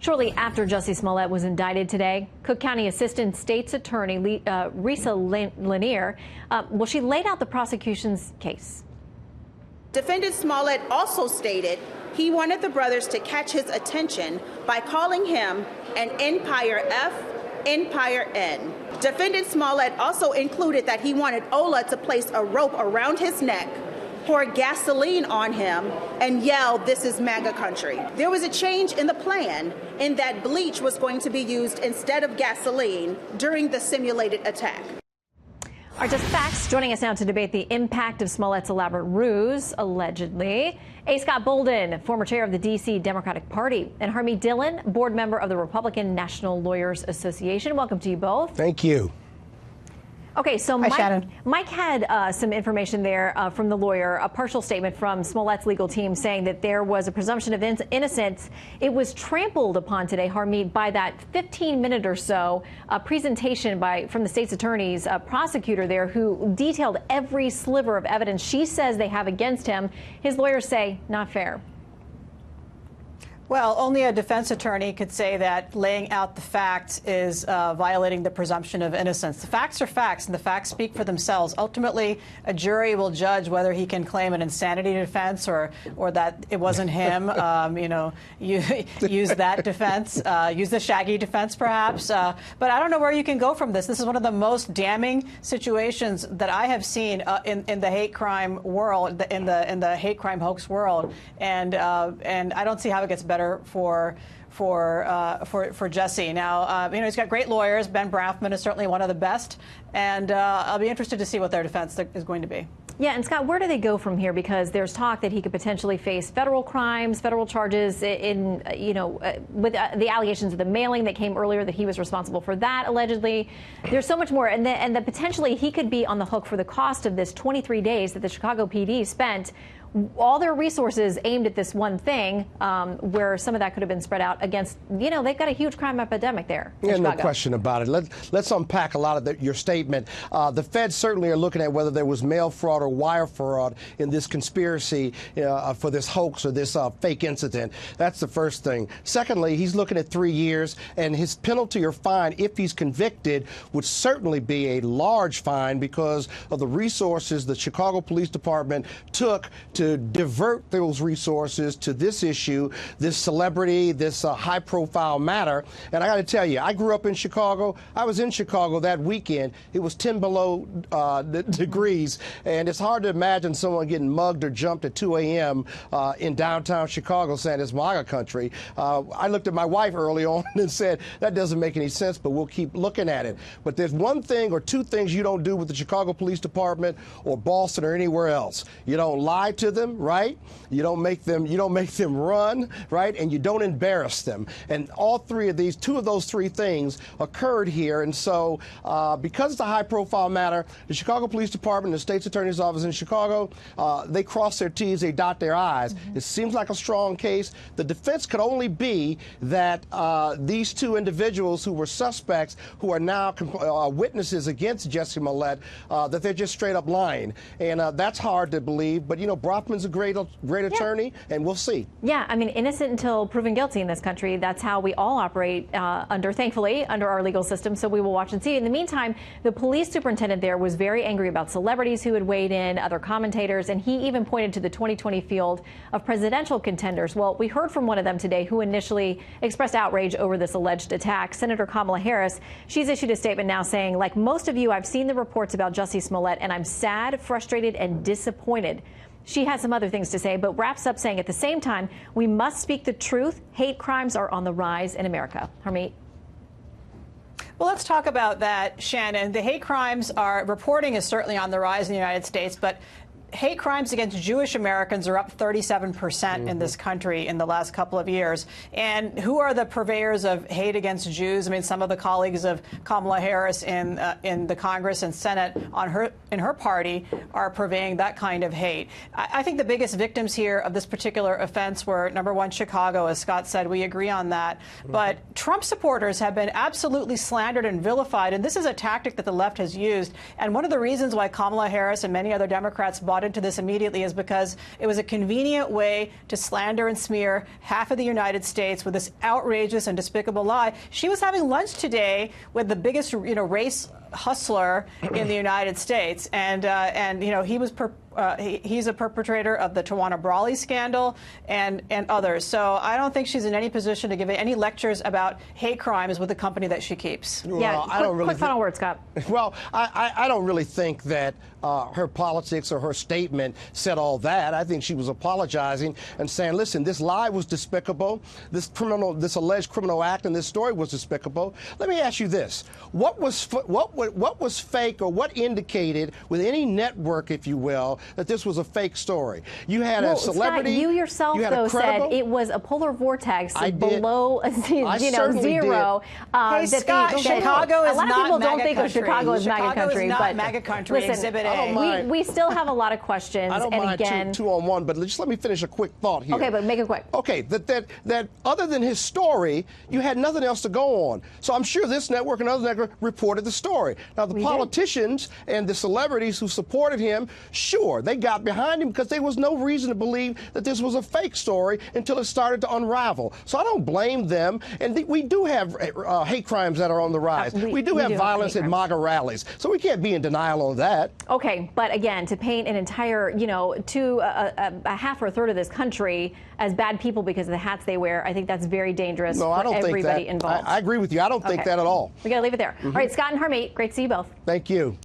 Shortly after Jussie Smollett was indicted today, Cook County Assistant State's Attorney Risa Lanier, she laid out the prosecution's case. Defendant Smollett also stated he wanted the brothers to catch his attention by calling him an Empire F, Empire N. Defendant Smollett also included that he wanted Ola to place a rope around his neck, pour gasoline on him, and yell, "This is MAGA country." There was a change in the plan in that bleach was going to be used instead of gasoline during the simulated attack. Our Just Facts joining us now to debate the impact of Smollett's elaborate ruse, allegedly. A. Scott Bolden, former chair of the D.C. Democratic Party, and Harmeet Dhillon, board member of the Republican National Lawyers Association. Welcome to you both. Thank you. Okay, so Mike had some information there from the lawyer, a partial statement from Smollett's legal team saying that there was a presumption of innocence. It was trampled upon today, Harmeet, by that 15-minute or so presentation from the state's attorney's prosecutor there, who detailed every sliver of evidence she says they have against him. His lawyers say not fair. Well, only a defense attorney could say that laying out the facts is violating the presumption of innocence. The facts are facts, and the facts speak for themselves. Ultimately, a jury will judge whether he can claim an insanity defense or that it wasn't him. Use that defense, use the Shaggy defense, perhaps. But I don't know where you can go from this. This is one of the most damning situations that I have seen in the hate crime world, in the hate crime hoax world, and I don't see how it gets better for Jussie. Now, he's got great lawyers. Ben Brafman is certainly one of the best, and I'll be interested to see what their defense is going to be. Yeah, and Scott, where do they go from here? Because there's talk that he could potentially face federal crimes, federal charges with the allegations of the mailing that came earlier, that he was responsible for that, allegedly. There's so much more, and that potentially he could be on the hook for the cost of this 23 days that the Chicago PD spent, all their resources aimed at this one thing, where some of that could have been spread out against, they've got a huge crime epidemic there in Chicago. No question about it. Let's unpack a lot of your statement. The feds certainly are looking at whether there was mail fraud or wire fraud in this conspiracy for this hoax or this fake incident. That's the first thing. Secondly, he's looking at 3 years, and his penalty or fine, if he's convicted, would certainly be a large fine because of the resources the Chicago Police Department took to divert those resources to this issue, this celebrity, this high-profile matter. And I got to tell you, I grew up in Chicago. I was in Chicago that weekend. It was 10 below degrees, and it's hard to imagine someone getting mugged or jumped at 2 a.m. In downtown Chicago saying it's MAGA country. I looked at my wife early on and said, that doesn't make any sense, but we'll keep looking at it. But there's one thing or two things you don't do with the Chicago Police Department or Boston or anywhere else. You don't lie to them, right? You don't make them run, right? And you don't embarrass them. And all two of those three things occurred here. And so because it's a high profile matter, the Chicago Police Department, the state's attorney's office in Chicago, they cross their T's, they dot their I's. It seems like a strong case. The defense could only be that these two individuals who were suspects, who are now witnesses against Jussie Smollett, that they're just straight up lying. And that's hard to believe. But, Brofman's a great attorney, and we'll see. Yeah, I mean, innocent until proven guilty in this country. That's how we all operate thankfully, under our legal system. So we will watch and see. In the meantime, the police superintendent there was very angry about celebrities who had weighed in, other commentators, and he even pointed to the 2020 field of presidential contenders. Well, we heard from one of them today who initially expressed outrage over this alleged attack, Senator Kamala Harris. She's issued a statement now saying, like most of you, I've seen the reports about Jussie Smollett, and I'm sad, frustrated, and disappointed. She has some other things to say, but wraps up saying at the same time, we must speak the truth. Hate crimes are on the rise in America. Harmeet. Well, let's talk about that, Shannon. The hate crimes reporting is certainly on the rise in the United States, but hate crimes against Jewish Americans are up 37% in this country in the last couple of years. And who are the purveyors of hate against Jews? I mean, some of the colleagues of Kamala Harris in the Congress and Senate in her party are purveying that kind of hate. I think the biggest victims here of this particular offense were, number one, Chicago, as Scott said. We agree on that. But Trump supporters have been absolutely slandered and vilified, and this is a tactic that the left has used. And one of the reasons why Kamala Harris and many other Democrats bought bought into this immediately is because it was a convenient way to slander and smear half of the United States with this outrageous and despicable lie. She was having lunch today with the biggest, race hustler in the United States, and he's a perpetrator of the Tawana Brawley scandal and others. So I don't think she's in any position to give any lectures about hate crimes with the company that she keeps. Well, yeah, quick final word, Scott. Well, I don't really think that her politics or her statement said all that. I think she was apologizing and saying, listen, this lie was despicable. This alleged criminal act in this story was despicable. Let me ask you this. What was fake, or what indicated with any network, if you will, that this was a fake story? You had a celebrity. Scott, you yourself, though, said it was a polar vortex below, zero. Hey, Scott, Chicago is not MAGA country. A lot of people don't think of Chicago as MAGA country. But MAGA country. Listen, Exhibit A. We still have a lot of questions. I don't mind two on one, but just let me finish a quick thought here. Okay, but make it quick. Okay, that other than his story, you had nothing else to go on. So I'm sure this network and other network reported the story. Now, the politicians and the celebrities who supported him, sure, they got behind him because there was no reason to believe that this was a fake story until it started to unravel. So I don't blame them. And we do have hate crimes that are on the rise. We do have violence at MAGA rallies. So we can't be in denial on that. Okay, but again, to paint an entire, a half or a third of this country as bad people because of the hats they wear, I think that's very dangerous for everybody involved. I agree with you. I don't think that at all. We got to leave it there. All right, Scott and Harmeet, great to see you both. Thank you.